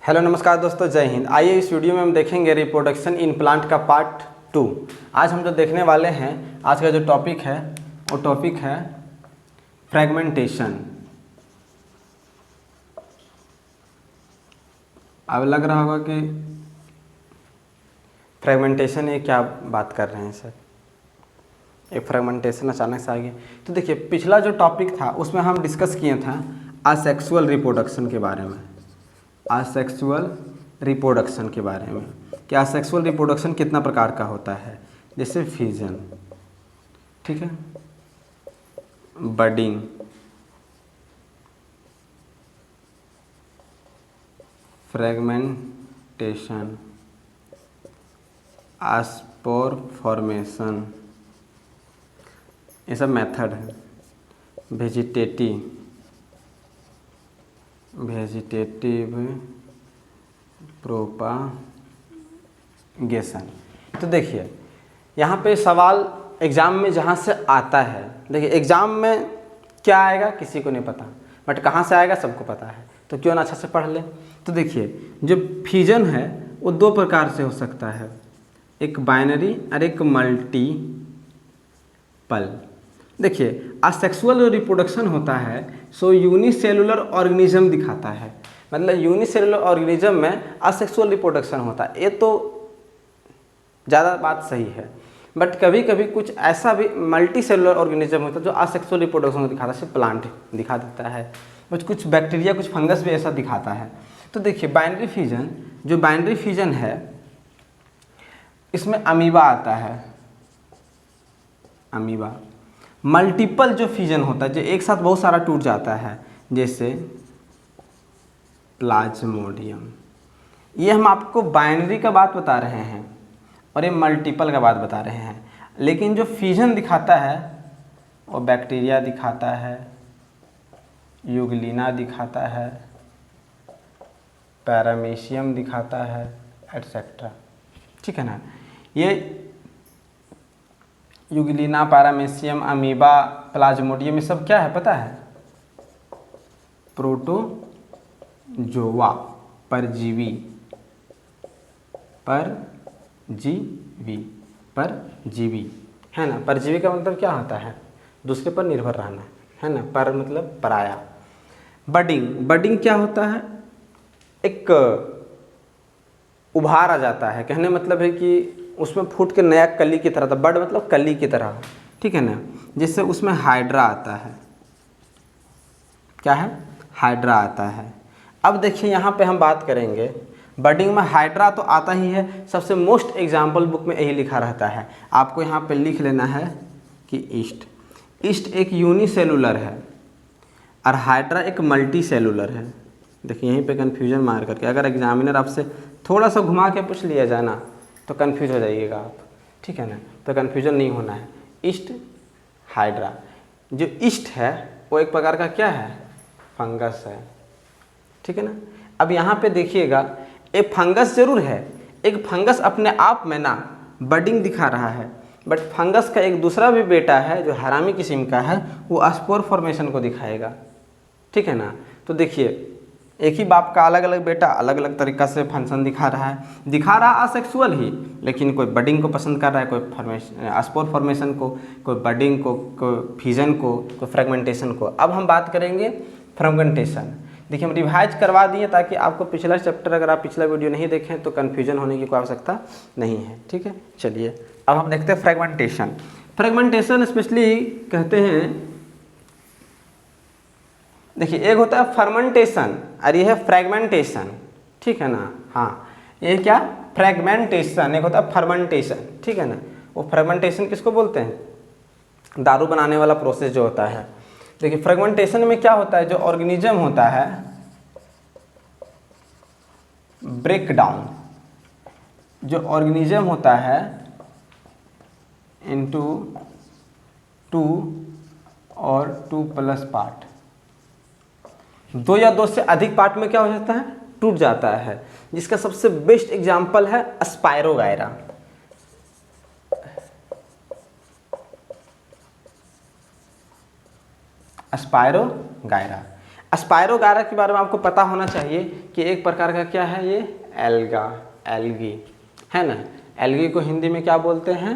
Hello नमस्कार दोस्तों, जय हिंद। आइए इस वीडियो में हम देखेंगे रिप्रोडक्शन इन प्लांट का पार्ट 2। आज हम जो देखने वाले हैं, आज का जो टॉपिक है वो टॉपिक है फ्रेगमेंटेशन। अब लग रहा होगा कि फ्रेगमेंटेशन ये क्या बात कर रहे हैं सर, एक फ्रेगमेंटेशन अचानक से आ गया। तो देखिए, पिछला जो टॉपिक था उसमें हम डिस्कस किए थे असेक्सुअल रिप्रोडक्शन के बारे में, असेक्सुअल रिप्रोडक्शन के बारे में कि असेक्सुअल रिप्रोडक्शन कितना प्रकार का होता है। जैसे फ्यूजन, ठीक है, बडिंग, फ्रेगमेंटेशन, स्पोर फॉर्मेशन, ये सब मेथड है। Vegetative propagation. तो देखिए, यहाँ पे सवाल एग्ज़ाम में जहाँ से आता है, देखिए एग्ज़ाम में क्या आएगा किसी को नहीं पता, बट कहाँ से आएगा सबको पता है, तो क्यों ना अच्छा से पढ़ ले। तो देखिए, जो फ्यूजन है वो दो प्रकार से हो सकता है, एक बाइनरी और एक मल्टीपल। देखिए, असेक्सुअल जो रिप्रोडक्शन होता है सो यूनिसेलुलर ऑर्गेनिज्म दिखाता है, मतलब यूनिसेलुलर ऑर्गेनिज्म में असेक्सुअल रिप्रोडक्शन होता है। ये तो ज़्यादा बात सही है, बट कभी कभी कुछ ऐसा भी मल्टी सेलुलर ऑर्गेनिज्म होता है जो असेक्सुअल रिप्रोडक्शन को दिखाता है, जैसे प्लांट दिखा देता है, कुछ बैक्टीरिया, कुछ फंगस भी ऐसा दिखाता है। तो देखिए, बाइनरी फ्यूजन, जो बाइनरी फ्यूजन है इसमें अमीबा आता है, अमीबा। मल्टीपल जो फ्यूजन होता है, जो एक साथ बहुत सारा टूट जाता है, जैसे प्लाज्मोडियम। ये हम आपको बाइनरी का बात बता रहे हैं और ये मल्टीपल का बात बता रहे हैं, लेकिन जो फ्यूजन दिखाता है वो बैक्टीरिया दिखाता है, यूग्लिना दिखाता है, पैरामीशियम दिखाता है, एटसेट्रा। ठीक है ना। ये यूग्लिना, पैरामीशियम, अमीबा, प्लाज्मोडियम, ये सब क्या है पता है? प्रोटोजोआ, परजीवी, परजीवी है ना। परजीवी का मतलब क्या होता है? दूसरे पर निर्भर रहना, है ना। पर मतलब पराया। बडिंग क्या होता है? एक उभार आ जाता है, कहने मतलब है कि उसमें फूट के नया कली की तरह था। बड मतलब कली की तरह, ठीक है ना। जिससे उसमें हाइड्रा आता है। क्या है? हाइड्रा आता है। अब देखिए, यहाँ पे हम बात करेंगे बडिंग में हाइड्रा तो आता ही है, सबसे मोस्ट एग्जाम्पल बुक में यही लिखा रहता है। आपको यहाँ पे लिख लेना है कि ईस्ट एक यूनिसेलुलर है और हाइड्रा एक मल्टी सेलुलर है। देखिए, यहीं पे कन्फ्यूजन मार करके अगर एग्जामिनर आपसे थोड़ा सा घुमा के पूछ लिया जाए ना तो कन्फ्यूज हो जाइएगा आप, ठीक है ना। तो कन्फ्यूजन नहीं होना है। East, hydra. जो ईस्ट है वो एक प्रकार का क्या है? फंगस है, ठीक है ना। अब यहाँ पे देखिएगा, एक फंगस जरूर है, एक फंगस अपने आप में ना बडिंग दिखा रहा है, बट फंगस का एक दूसरा भी बेटा है जो हरामी किस्म का है, वो स्पोर फॉर्मेशन को दिखाएगा, ठीक है ना। तो देखिए, एक ही बाप का अलग अलग बेटा अलग अलग तरीक़ा से फंक्शन दिखा रहा असेक्सुअल ही, लेकिन कोई बडिंग को पसंद कर रहा है, कोई फॉर्मेशन, स्पोर फॉर्मेशन को, कोई बडिंग को, कोई फ्यूजन को, कोई फ्रेगमेंटेशन को। अब हम बात करेंगे फ्रेगमेंटेशन। देखिए, हम रिवाइज करवा दिए ताकि आपको पिछला चैप्टर, अगर आप पिछला वीडियो नहीं देखें तो कन्फ्यूजन होने की कोई आवश्यकता नहीं है, ठीक है। चलिए, अब हम देखते हैं फ्रेगमेंटेशन स्पेशली कहते हैं। देखिए, एक होता है फर्मेंटेशन और ये है फ्रेगमेंटेशन, ठीक है ना। हाँ, ये क्या? फ्रेगमेंटेशन। एक होता है फर्मेंटेशन, ठीक है ना। वो फ्रेगमेंटेशन किसको बोलते हैं? दारू बनाने वाला प्रोसेस जो होता है। देखिए, फ्रेगमेंटेशन में क्या होता है, जो ऑर्गेनिज्म होता है ब्रेक डाउन, जो ऑर्गेनिज्म होता है इनटू 2 और 2+ पार्ट, 2 या 2 से अधिक पार्ट में क्या हो जाता है? टूट जाता है। जिसका सबसे बेस्ट एग्जाम्पल है स्पायरोगायरा। स्पायरोगायरा स्पायरोगायरा के बारे में आपको पता होना चाहिए कि एक प्रकार का क्या है ये, एल्गा, एल्गी है ना। एल्गी को हिंदी में क्या बोलते हैं,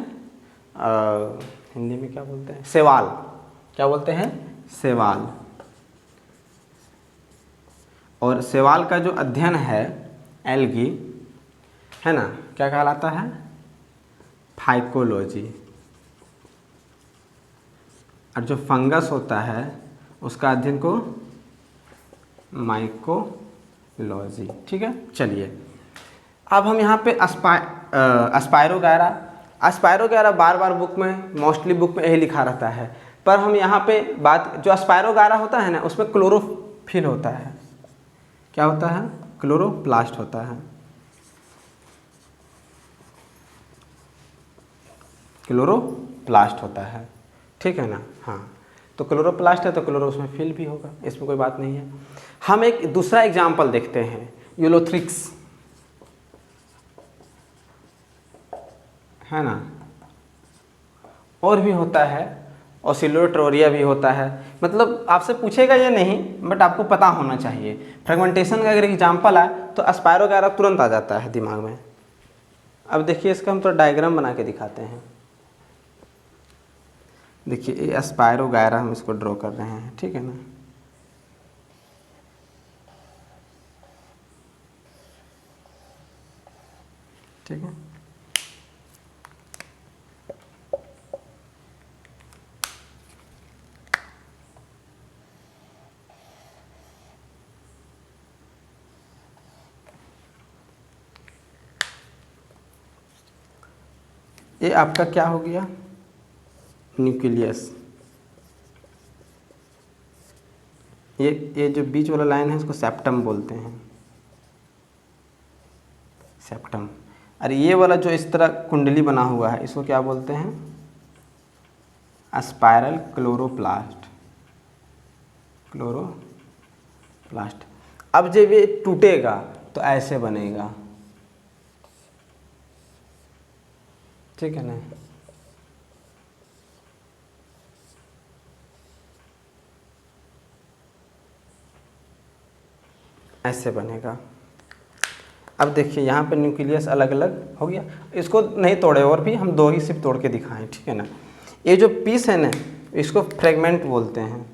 हिंदी में क्या बोलते हैं, शैवाल। क्या बोलते हैं, शैवाल। और शैवाल का जो अध्ययन है एल्गी है ना, क्या कहलाता है, फाइकोलॉजी। और जो फंगस होता है उसका अध्ययन को माइकोलॉजी। ठीक है, चलिए अब हम यहाँ पे स्पायरोगायरा बार बार बुक में, मोस्टली बुक में यही लिखा रहता है, पर हम यहाँ पे बात, जो स्पायरोगायरा होता है ना उसमें क्लोरोफिल होता है। क्या होता है, क्लोरोप्लास्ट होता है, क्लोरोप्लास्ट होता है। ठीक है ना, हाँ, तो क्लोरोप्लास्ट है तो क्लोरो उसमें फिल भी होगा, इसमें कोई बात नहीं है। हम एक दूसरा एग्जाम्पल देखते हैं, यूलोथ्रिक्स है ना, और भी होता है, ओसिलोट्रोरिया भी होता है। मतलब आपसे पूछेगा ये नहीं, बट आपको पता होना चाहिए। फ्रेगमेंटेशन का अगर एग्जाम्पल आए तो स्पायरोगायरा तुरंत आ जाता है दिमाग में। अब देखिए इसका हम तो डायग्राम बना के दिखाते हैं। देखिए ये स्पायरोगायरा हम इसको ड्रॉ कर रहे हैं, ठीक है ना। ठीक है, ये आपका क्या हो गया, न्यूक्लियस। ये जो बीच वाला लाइन है इसको सेप्टम बोलते हैं, सेप्टम। अरे ये वाला जो इस तरह कुंडली बना हुआ है इसको क्या बोलते हैं, स्पाइरल क्लोरोप्लास्ट, क्लोरोप्लास्ट। अब जब ये टूटेगा तो ऐसे बनेगा, ठीक है ना। ऐसे बनेगा। अब देखिए यहाँ पे न्यूक्लियस अलग अलग हो गया, इसको नहीं तोड़े और भी हम दो ही सिर्फ तोड़ के दिखाएं, ठीक है ना। ये जो पीस है ना इसको फ्रेगमेंट बोलते हैं,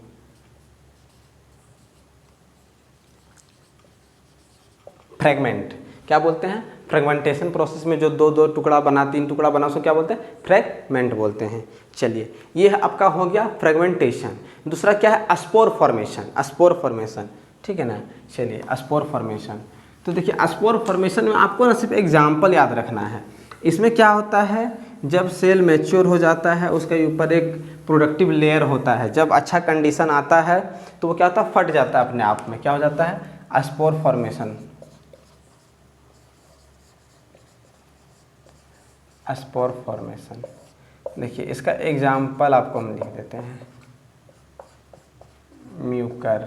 फ्रेगमेंट। क्या बोलते हैं, फ्रेगमेंटेशन प्रोसेस में जो दो दो टुकड़ा बना, तीन टुकड़ा बना उसको क्या बोलते हैं, फ्रेगमेंट बोलते हैं। चलिए ये आपका हो गया फ्रेगमेंटेशन। दूसरा क्या है, स्पोर फॉर्मेशन, स्पोर फॉर्मेशन, ठीक है ना। चलिए स्पोर फॉर्मेशन, तो देखिए स्पोर फॉर्मेशन में आपको ना सिर्फ एग्जाम्पल याद रखना है। इसमें क्या होता है, जब सेल मैच्योर हो जाता है उसके ऊपर एक प्रोडक्टिव लेयर होता है, जब अच्छा कंडीशन आता है तो वो क्या होता है, फट जाता है अपने आप में। क्या हो जाता है, स्पोर फॉर्मेशन, स्पोर फॉर्मेशन। देखिए इसका एग्जाम्पल आपको हम लिख देते हैं, म्यूकर,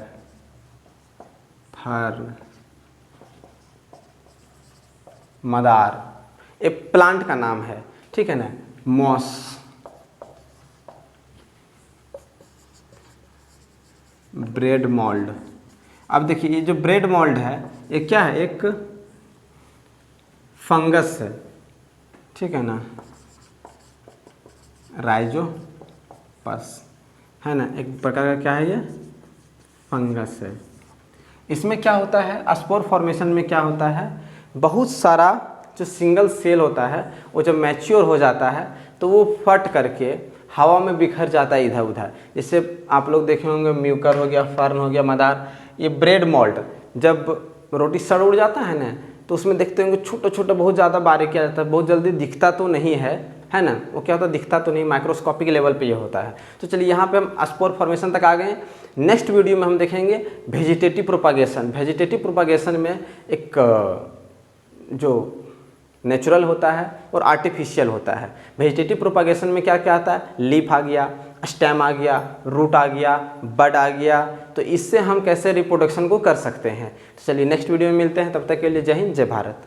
फर्न, मदार, एक प्लांट का नाम है, ठीक है ना, मॉस, ब्रेड मोल्ड। अब देखिए ये जो ब्रेड मोल्ड है ये क्या है, एक फंगस है, ठीक है ना, राइजोपस है ना, एक प्रकार का क्या है ये, फंगस है। इसमें क्या होता है, स्पोर फॉर्मेशन में क्या होता है, बहुत सारा जो सिंगल सेल होता है वो जब मैच्योर हो जाता है तो वो फट करके हवा में बिखर जाता है इधर उधर। जैसे आप लोग देखे होंगे म्यूकर हो गया, फर्न हो गया, मदार। ये ब्रेड मोल्ड जब रोटी सड़ उड़ जाता है ना तो उसमें देखते होंगे छोटा छोटा बहुत ज़्यादा बारीक किया जाता है, बहुत जल्दी दिखता तो नहीं है ना, वो क्या होता है, दिखता तो नहीं, माइक्रोस्कोपिक लेवल पे ये होता है। तो चलिए यहाँ पे हम स्पोर फॉर्मेशन तक आ गए। नेक्स्ट वीडियो में हम देखेंगे वेजिटेटिव प्रोपागेशन। वेजिटेटिव प्रोपागेशन में एक जो नेचुरल होता है और आर्टिफिशियल होता है। वेजिटेटिव प्रोपागेशन में क्या क्या आता है, लीफ आ गया, स्टेम आ गया, रूट आ गया, बड आ गया। तो इससे हम कैसे रिप्रोडक्शन को कर सकते हैं। तो चलिए नेक्स्ट वीडियो में मिलते हैं, तब तक के लिए जय हिंद, जय भारत।